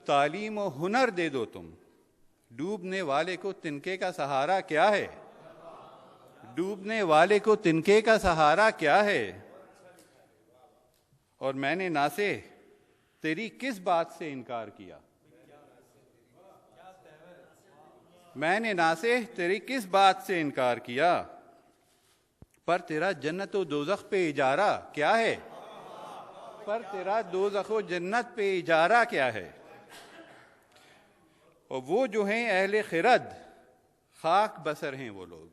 तालीम और हुनर दे दो तुम, डूबने वाले को तिनके का सहारा क्या है? डूबने वाले को तिनके का सहारा क्या है? और मैंने नासे तेरी किस बात से इनकार किया? मैंने नासे तेरी किस बात से इनकार किया? पर तेरा जन्नत व दोज़ख पे इजारा क्या है? पर तेरा दोज़ख व जन्नत पे इजारा क्या है? और वो जो हैं अहले खिरद, खाक बसर हैं वो लोग।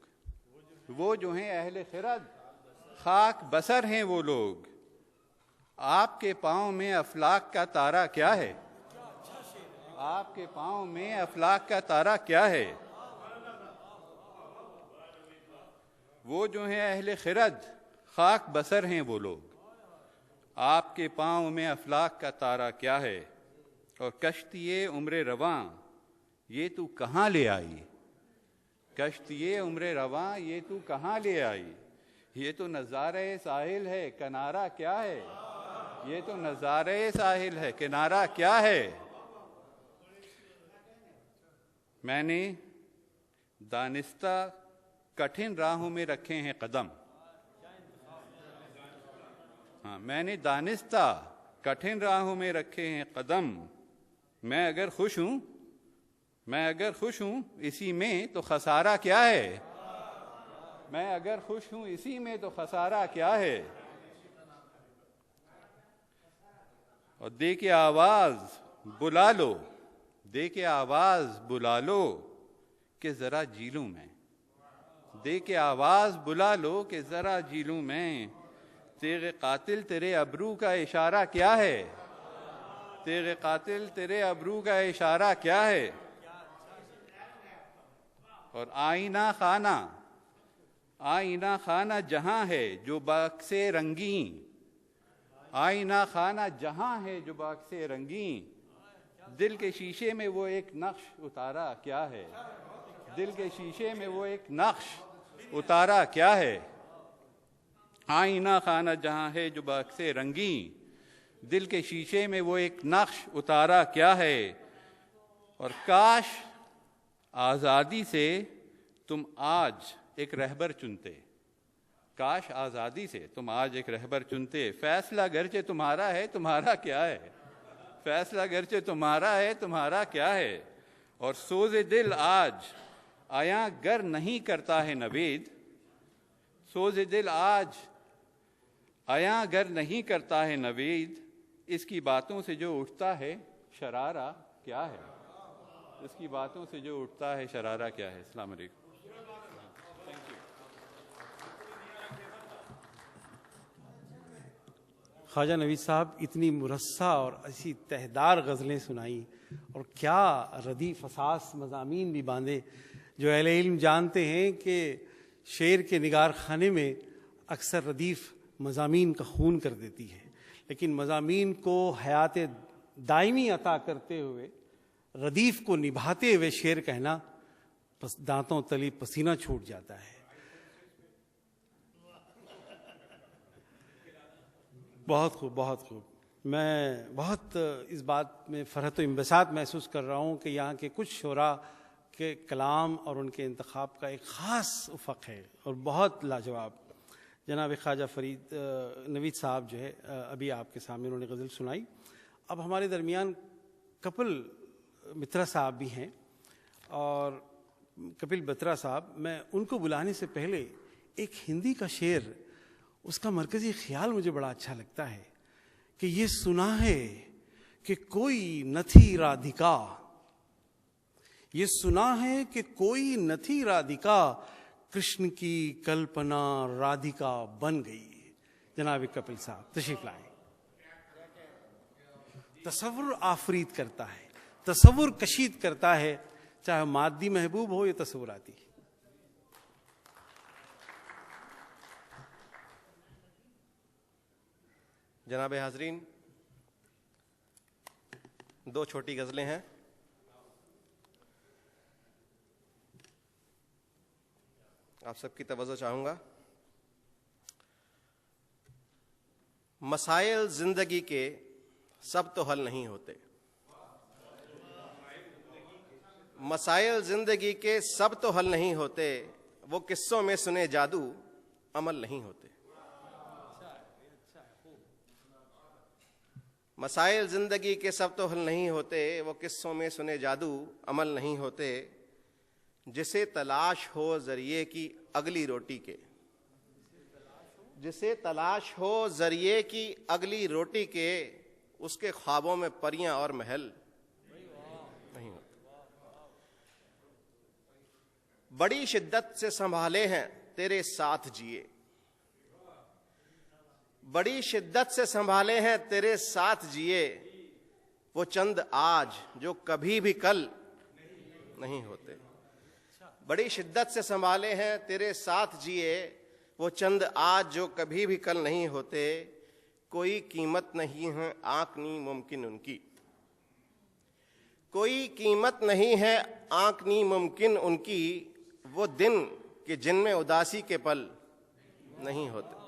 वो जो हैं अहले खिरद, खाक बसर हैं वो लोग। आपके पाँव में अफलाक का तारा क्या है? आपके पाँव में अफलाक का तारा क्या है? वो जो हैं अहले खिरद, खाक बसर हैं वो लोग। आपके पाँव में अफलाक का तारा क्या है? और कश्तिये उम्र रवां ये तू कहाँ ले आई? कश्तिये उम्र रवां ये तू कहाँ ले आई? ये तो नज़ारे साहिल है, किनारा क्या है? ये तो नज़ारे साहिल है, किनारा क्या है? मैंने दानिस्ता कठिन राहों में रखे हैं कदम। हाँ, मैंने दानिस्ता कठिन राहों में रखे हैं कदम। मैं अगर खुश हूँ इसी में तो खसारा क्या है? मैं अगर खुश हूँ इसी में तो खसारा क्या है? और दे के आवाज बुला लो, दे के आवाज बुला लो कि जरा जी लूं मैं। दे के आवाज बुला लो कि जरा जी लूं मैं। तेरे कातिल तेरे अबरू का इशारा क्या है? तेरे कातिल तेरे अबरू का इशारा क्या है? और आईना खाना जहां है जो बक्से रंगीन। आईना खाना जहां है जो बक्से रंगीन। दिल के शीशे में वो एक नक्श उतारा क्या है? दिल के शीशे में वो एक नक्श उतारा क्या है? आईना खाना जहां है जो बक्से रंगीन। दिल के शीशे में वो एक नक्श उतारा क्या है? और काश आज़ादी से तुम आज एक रहबर चुनते। काश आज़ादी से तुम आज एक रहबर चुनते। फैसला गरचे तुम्हारा है, तुम्हारा क्या है? फैसला गरचे तुम्हारा है, तुम्हारा क्या है? और सोज़े दिल आज आया गर नहीं करता है नवेद। सोज़े दिल आज आया गर नहीं करता है नवेद। इसकी बातों से जो उठता है शरारा क्या है? इसकी बातों से जो उठता है शरारा क्या है? अस्सलाम वालेकुम। ख्वाजा नवीद साहब इतनी मुरस्सा और ऐसी तहदार गज़लें सुनाई और क्या रदीफ़ फसास मज़ामीन भी बांधे। जो अहले इल्म जानते हैं कि शेर के निगार खाने में अक्सर रदीफ़ मज़ामीन का खून कर देती है, लेकिन मज़ामीन को हयात दायमी अता करते हुए रदीफ़ को निभाते हुए शेर कहना दांतों तली पसीना छूट जाता है। बहुत खूब, बहुत खूब। मैं बहुत इस बात में फ़रहत व इंबसात महसूस कर रहा हूँ कि यहाँ के कुछ शोरा के कलाम और उनके इंतखाब का एक ख़ास उफ़क़ है और बहुत लाजवाब। जनाब ख्वाजा फरीद नवीद साहब जो है अभी आपके सामने उन्होंने गज़ल सुनाई। अब हमारे दरमियान कपिल मित्रा साहब भी हैं और कपिल बत्रा साहब, मैं उनको बुलाने से पहले एक हिंदी का शेर, उसका मरकज़ी ख्याल मुझे बड़ा अच्छा लगता है कि ये सुना है कि कोई न थी राधिका। ये सुना है कि कोई न थी राधिका, कृष्ण की कल्पना राधिका बन गई। जनाब कपिल साहब तशरीफ लाएं। तसव्वुर आफरीद करता है, तसव्वुर कशीद करता है, चाहे मादी महबूब हो या तसव्वुराती। जनाब हाजरीन, दो छोटी गज़लें हैं। आप सबकी तवज्जो चाहूँगा। मसाइल ज़िंदगी के सब तो हल नहीं होते। मसाइल जिंदगी के सब तो हल नहीं होते, वो किस्सों में सुने जादू अमल नहीं होते। मसाइल जिंदगी के सब तो हल नहीं होते, वो किस्सों में सुने जादू अमल नहीं होते। जिसे तलाश हो जरिए की अगली रोटी के, जिसे तलाश हो जरिए की अगली रोटी के, उसके ख्वाबों में परियां और महल नहीं होते। बड़ी शिद्दत से संभाले हैं तेरे साथ जिए, बड़ी शिद्दत से संभाले हैं तेरे साथ जिए, वो चंद आज जो कभी भी कल नहीं होते। बड़ी शिद्दत से संभाले हैं तेरे साथ जिए, वो चंद आज जो कभी भी कल नहीं होते। कोई कीमत नहीं है आंकनी मुमकिन उनकी, कोई कीमत नहीं है आंकनी मुमकिन उनकी, वो दिन कि जिनमें उदासी के पल नहीं होते।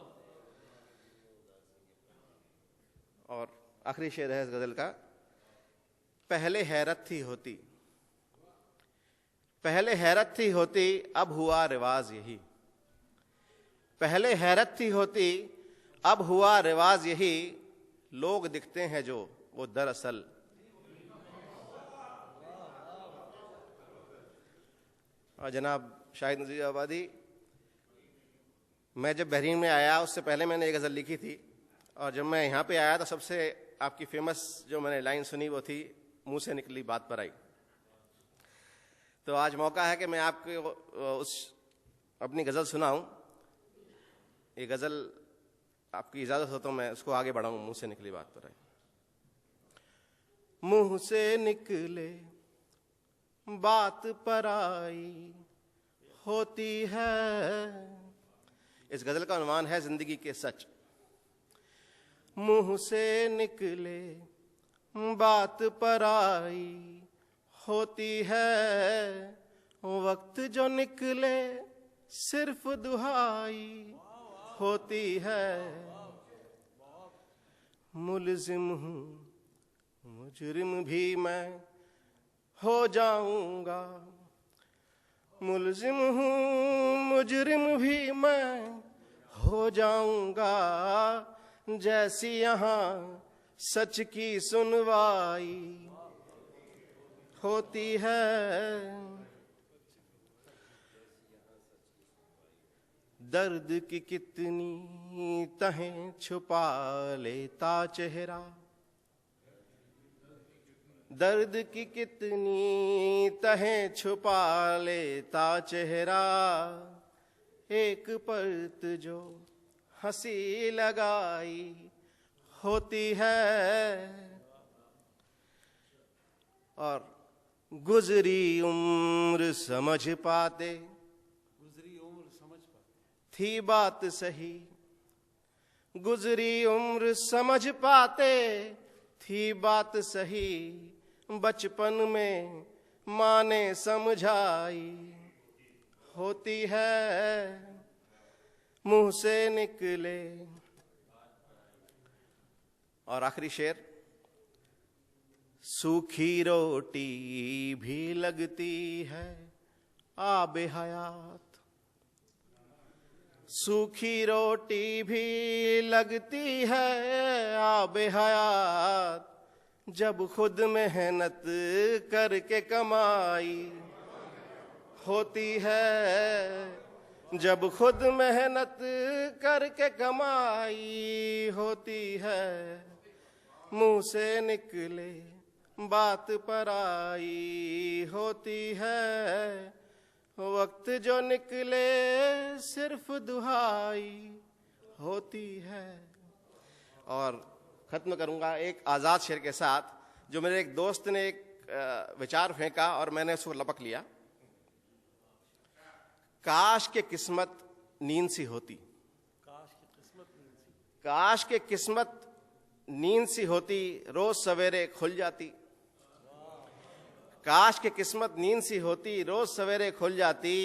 और आखिरी शेर है इस गजल का। पहले हैरत थी होती, पहले हैरत थी होती, अब हुआ रिवाज यही। पहले हैरत थी होती, अब हुआ रिवाज यही। लोग दिखते हैं जो वो दरअसल और जनाब शाहिद नजीर आबादी, मैं जब बहरीन में आया उससे पहले मैंने एक गज़ल लिखी थी, और जब मैं यहाँ पे आया तो सबसे आपकी फेमस जो मैंने लाइन सुनी वो थी, मुंह से निकली बात पर आई। तो आज मौका है कि मैं आपको उस अपनी गज़ल सुनाऊं। ये गज़ल आपकी इजाज़त हो तो मैं उसको आगे बढ़ाऊं। मुंह से निकली बात पर आई। मुंह से निकले बात पर आई होती है। इस गज़ल का उन्वान है जिंदगी के सच। मुंह से निकले बात पर आई होती है, वक्त जो निकले सिर्फ दुहाई होती है। मुलजिम हूँ मुजरिम भी मैं हो जाऊंगा, मुलजिम हूँ मुजरिम भी मैं हो जाऊंगा। जैसी यहाँ सच की सुनवाई होती है। दर्द की कितनी तहें छुपा लेता चेहरा, दर्द की कितनी तहें छुपा लेता चेहरा। एक परत जो हंसी लगाई होती है, और गुजरी उम्र समझ पाते, गुजरी उम्र समझ पाते थी बात सही। गुजरी उम्र समझ पाते थी बात सही। बचपन में माँ ने समझाई होती है। मुंह से निकले। और आखिरी शेर। सूखी रोटी भी लगती है आबे हयात, सूखी रोटी भी लगती है आबे हयात। जब खुद मेहनत करके कमाई होती है, जब खुद मेहनत करके कमाई होती है। मुंह से निकले बात पर आई होती है। वक्त जो निकले सिर्फ दुहाई होती है। और खत्म करूंगा एक आज़ाद शेर के साथ, जो मेरे एक दोस्त ने एक विचार फेंका और मैंने उसको लपक लिया। काश के किस्मत नींद सी होती, काश के किस्मत नींद सी होती, रोज सवेरे खुल जाती। काश के किस्मत नींद सी होती, रोज सवेरे खुल जाती।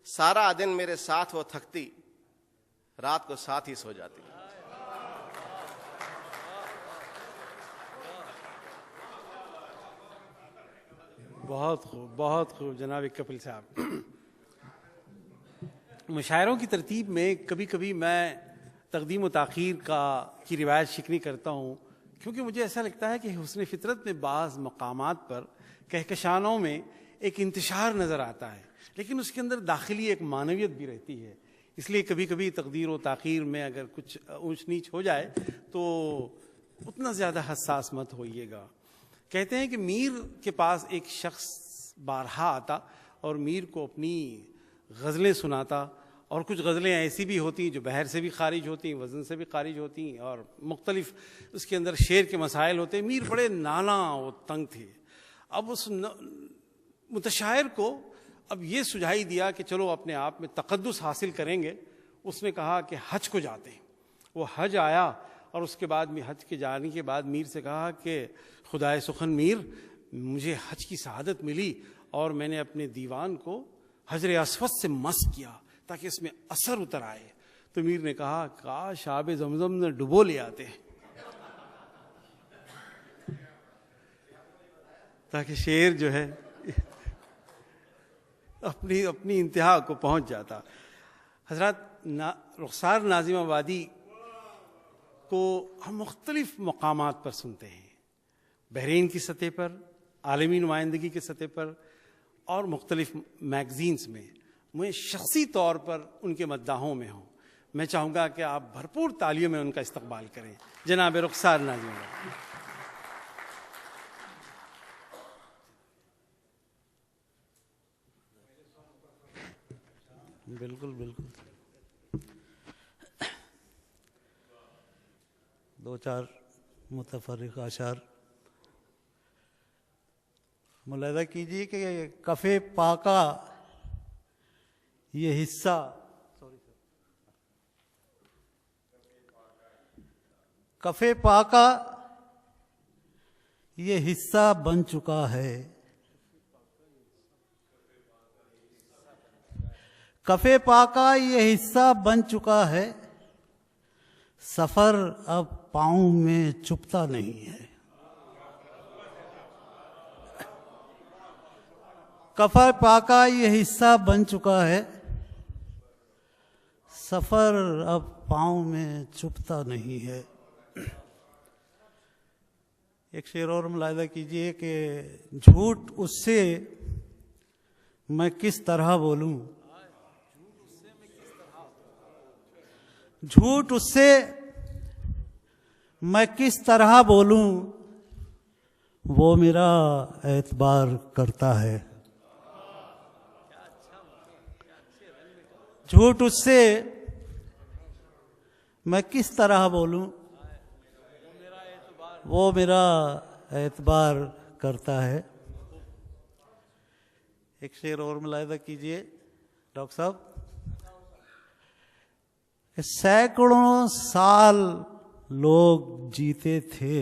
सारा दिन मेरे साथ वो थकती, रात को साथ ही सो जाती। बहुत खूब जनाब कपिल साहब। मुशायरों की तरतीब में कभी कभी मैं तकदीम व ताख़ीर की रिवायत शिकनी करता हूँ, क्योंकि मुझे ऐसा लगता है कि हुस्न फितरत में बाज़ मकामात पर कहकशानों में एक इंतशार नज़र आता है, लेकिन उसके अंदर दाखिली एक मानवियत भी रहती है। इसलिए कभी कभी तकदीर व ताख़ीर में अगर कुछ ऊंच नीच हो जाए तो उतना ज़्यादा हसास मत होइएगा। कहते हैं कि मीर के पास एक शख्स बारहा आता और मीर को अपनी गज़लें सुनाता, और कुछ गज़लें ऐसी भी होती जो बहर से भी खारिज होती, वज़न से भी खारिज होती, और मुख्तलिफ उसके अंदर शेर के मसाइल होते। मीर बड़े नाला व तंग थे। अब उस मुतशायर को अब ये सुझाई दिया कि चलो अपने आप में तक़द्दुस हासिल करेंगे। उसने कहा कि हज को जाते हैं। वो हज आया और उसके बाद में हज के जाने के बाद मीर से कहा कि खुदाए सुखन मीर, मुझे हज की सआदत मिली और मैंने अपने दीवान को हजर अस्वद से मस किया ताकि इसमें असर उतर आए। तो मीर ने कहा काश आब ज़मज़म ने डुबो ले आते ताकि शेर जो है अपनी इंतहा को पहुंच जाता। हजरत रुखसार नाज़िमाबादी को हम मुख्तलिफ मकामात पर सुनते हैं, बहरीन की सतह पर, आलमी नुमाइंदगी की सतह पर और मुख्तलिफ मैगज़ीन्स में। मैं शख्सी तौर पर उनके मद्दाहों में हूँ। मैं चाहूँगा कि आप भरपूर तालियों में उनका इस्तकबाल करें। जनाब रुखसार नाज़िमाबादी। बिल्कुल बिल्कुल। दो चार मुतफर्रिक़ आशार मुलाहिज़ा कीजिए कि कफ़े पाका ये हिस्सा कफ़े पाका ये हिस्सा बन चुका है। कफ़े पाका ये हिस्सा बन चुका है, सफ़र अब पाँव में चुभता नहीं है। कफ़े पाका ये हिस्सा बन चुका है, सफ़र अब पाँव में चुभता नहीं है। एक शेर और मुलाहिज़ा कीजिए कि झूठ उससे मैं किस तरह बोलूं, झूठ उससे मैं किस तरह बोलूं, वो मेरा एतबार करता है। झूठ उससे मैं किस तरह बोलूं, वो मेरा एतबार करता है। एक शेर और मुलाहिज़ा कीजिए डॉक्टर साहब। सैकड़ों साल लोग जीते थे,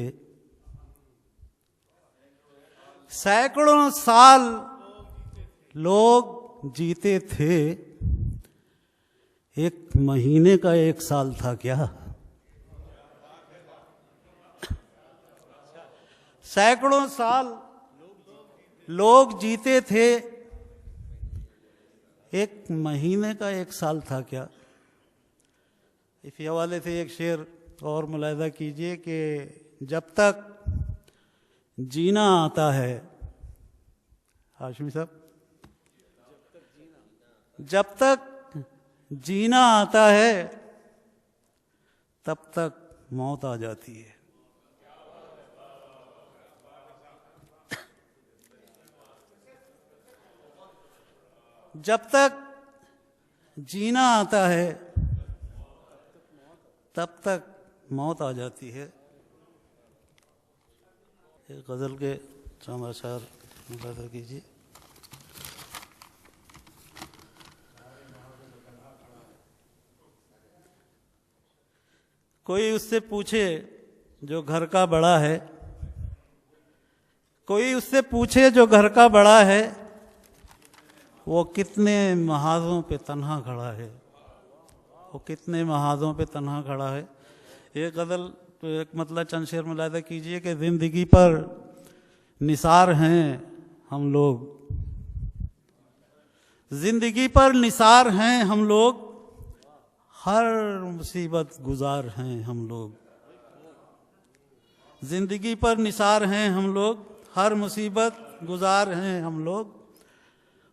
सैकड़ों साल लोग जीते थे, एक महीने का एक साल था क्या? सैकड़ों साल लोग जीते थे, एक महीने का एक साल था क्या? इसी हवाले से एक शेर और मुलाहिज़ा कीजिए कि जब तक जीना आता है, हाशमी साहब, जब तक जीना आता है तब तक मौत आ जाती है। जब तक जीना आता है तब तक मौत आ जाती है। एक गज़ल के समाचार मुलाहिज़ा कीजिए। कोई उससे पूछे जो घर का बड़ा है, कोई उससे पूछे जो घर का बड़ा है, वो कितने महाज़ों पे तन्हा खड़ा है, वो कितने महाज़ों पे तन्हा खड़ा है। एक गज़ल एक मतलब चंद शेर मुलाहिज़ा कीजिए कि ज़िंदगी पर निसार हैं हम लोग, जिंदगी पर निसार हैं हम लोग, हर मुसीबत गुजार हैं हम लोग। जिंदगी पर निसार हैं हम लोग, हर मुसीबत गुजार हैं हम लोग।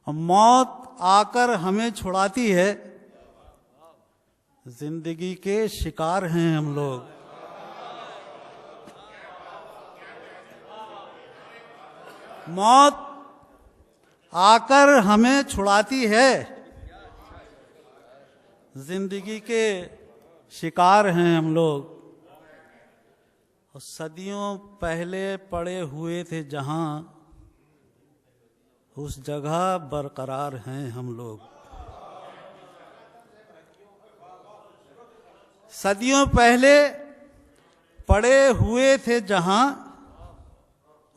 मौत आकर हमें छुड़ाती है, जिंदगी के शिकार हैं हम लोग। मौत आकर हमें छुड़ाती है, जिंदगी के शिकार हैं हम लोग। और सदियों पहले पड़े हुए थे जहां, उस जगह बरकरार हैं हम लोग। सदियों पहले पड़े हुए थे जहां,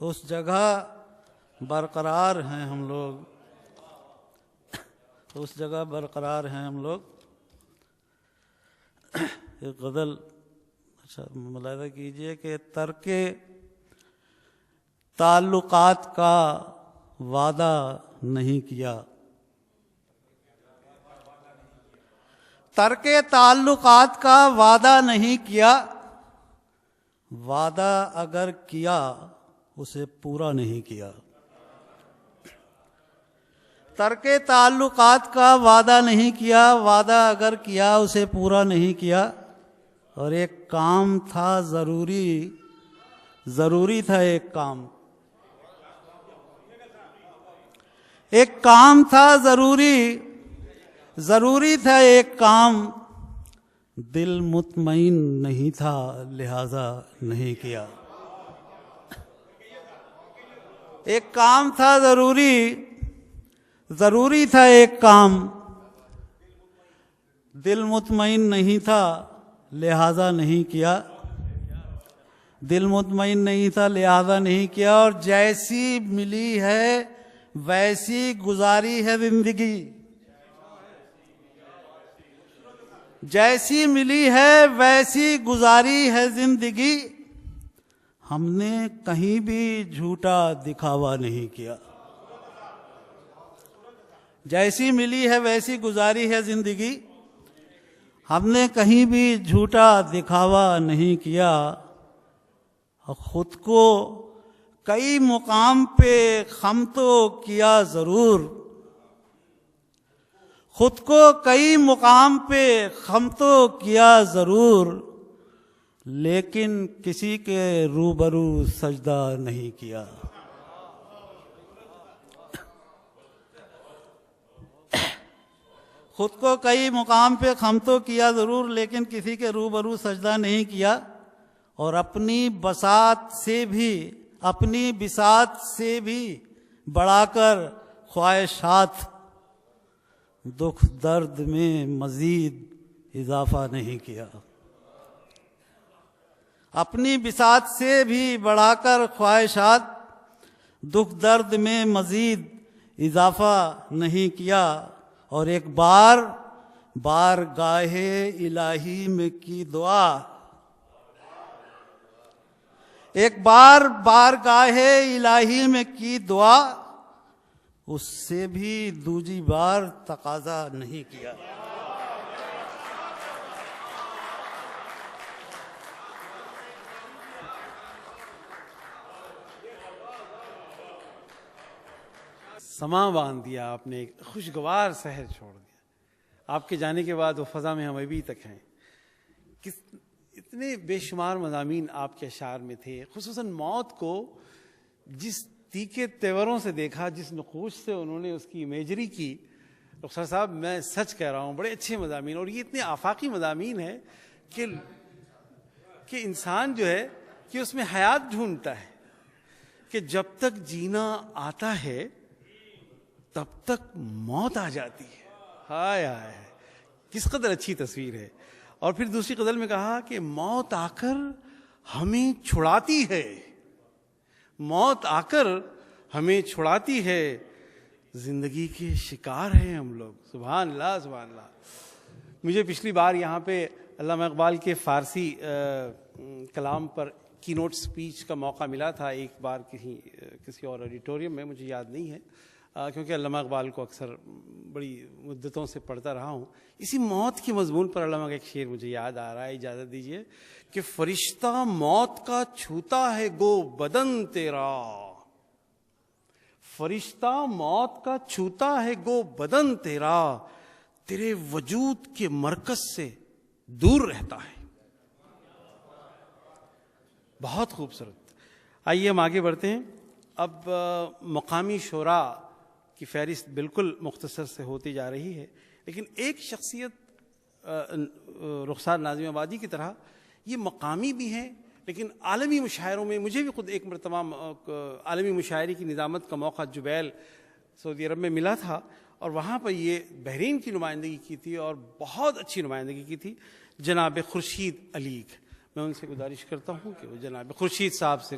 उस जगह बरकरार हैं हम लोग। उस जगह बरकरार हैं हम लोग। एक गज़ल, अच्छा मुलाहिज़ा कीजिए कि तर्के ताल्लुकात का वादा नहीं किया। तर्के ताल्लुकात का वादा नहीं किया, वादा अगर किया उसे पूरा नहीं किया। तर्के ताल्लुकात का वादा नहीं किया, वादा अगर किया उसे पूरा नहीं किया। और एक काम था जरूरी, जरूरी था एक काम, एक काम था जरूरी, जरूरी था एक काम, दिल मुतमईन नहीं था लिहाजा नहीं किया। एक काम था जरूरी, जरूरी था एक काम, दिल मुतमईन नहीं था लिहाजा नहीं किया। दिल मुतमईन नहीं था लिहाजा नहीं किया। और जैसी मिली है वैसी गुजारी है जिंदगी, जैसी मिली है वैसी गुजारी है जिंदगी। हमने कहीं भी झूठा दिखावा नहीं किया। जैसी मिली है वैसी गुजारी है जिंदगी, हमने कहीं भी झूठा दिखावा नहीं किया। और खुद को कई मुकाम पे खम तो किया जरूर, खुद को कई मुकाम पे खम तो किया जरूर, लेकिन किसी के रूबरू सजदा नहीं किया। खुद को कई मुकाम पे खम तो किया जरूर, लेकिन किसी के रूबरू सजदा नहीं किया। और अपनी बसात से भी, अपनी बिसात से भी बढ़ाकर ख्वाहिशात, दुख दर्द में मजीद इजाफा नहीं किया। अपनी बिसात से भी बढ़ाकर ख्वाहिशात, दुख दर्द में मजीद इजाफा नहीं किया। और एक बार बार गाहे इलाही में की दुआ, एक बार बार गाहे इलाही में की दुआ, उससे भी दूजी बार तकाजा नहीं किया। समा बांध दिया आपने, एक खुशगवार शहर छोड़ दिया। आपके जाने के बाद वो फ़ज़ा में हम अभी तक हैं। किस इतने बेशुमार मज़ामीन आपके अशार में थे, खुसूसन मौत को जिस तीखे तेवरों से देखा, जिस नक़ूश से उन्होंने उसकी इमेजरी की। रुखसर साहब, मैं सच कह रहा हूँ, बड़े अच्छे मज़ामीन, और ये इतने आफाकी मज़ामीन है कि इंसान जो है कि उसमें हयात ढूंढता है कि जब तक जीना आता है तब तक मौत आ जाती है। हाय हाय, किस कदर अच्छी तस्वीर है। और फिर दूसरी गज़ल में कहा कि मौत आकर हमें छुड़ाती है, मौत आकर हमें छुड़ाती है, जिंदगी के शिकार हैं हम लोग। सुभान अल्लाह, सुभान अल्लाह। मुझे पिछली बार यहाँ पे अल्लामा इकबाल के फ़ारसी कलाम पर कीनोट स्पीच का मौका मिला था एक बार किसी और ऑडिटोरियम में, मुझे याद नहीं है, क्योंकि अल्लामा इकबाल को अक्सर बड़ी मुद्दतों से पढ़ता रहा हूँ। इसी मौत के मजमून पर अल्लामा का एक शेर मुझे याद आ रहा है, इजाज़त दीजिए कि फरिश्ता मौत का छूता है गो बदन तेरा, फरिश्ता मौत का छूता है गो बदन तेरा, तेरे वजूद के मरकज से दूर रहता है। बहुत खूबसूरत। आइए हम आगे बढ़ते हैं। अब मकामी शोरा की फहरिस्त बिल्कुल मुख्तसर से होती जा रही है, लेकिन एक शख्सियत रुखसार नाज़िम आबादी की तरह ये मकामी भी हैं, लेकिन आलमी मुशायरों में मुझे भी खुद एक मरतबा आलमी मुशायरे की निज़ामत का मौका जुबैल सऊदी अरब में मिला था, और वहाँ पर ये बहरीन की नुमाइंदगी की थी और बहुत अच्छी नुमाइंदगी की थी जनाब खुर्शीद अलीग। मैं उनसे गुजारिश करता हूँ कि वो जनाब खुर्शीद साहब से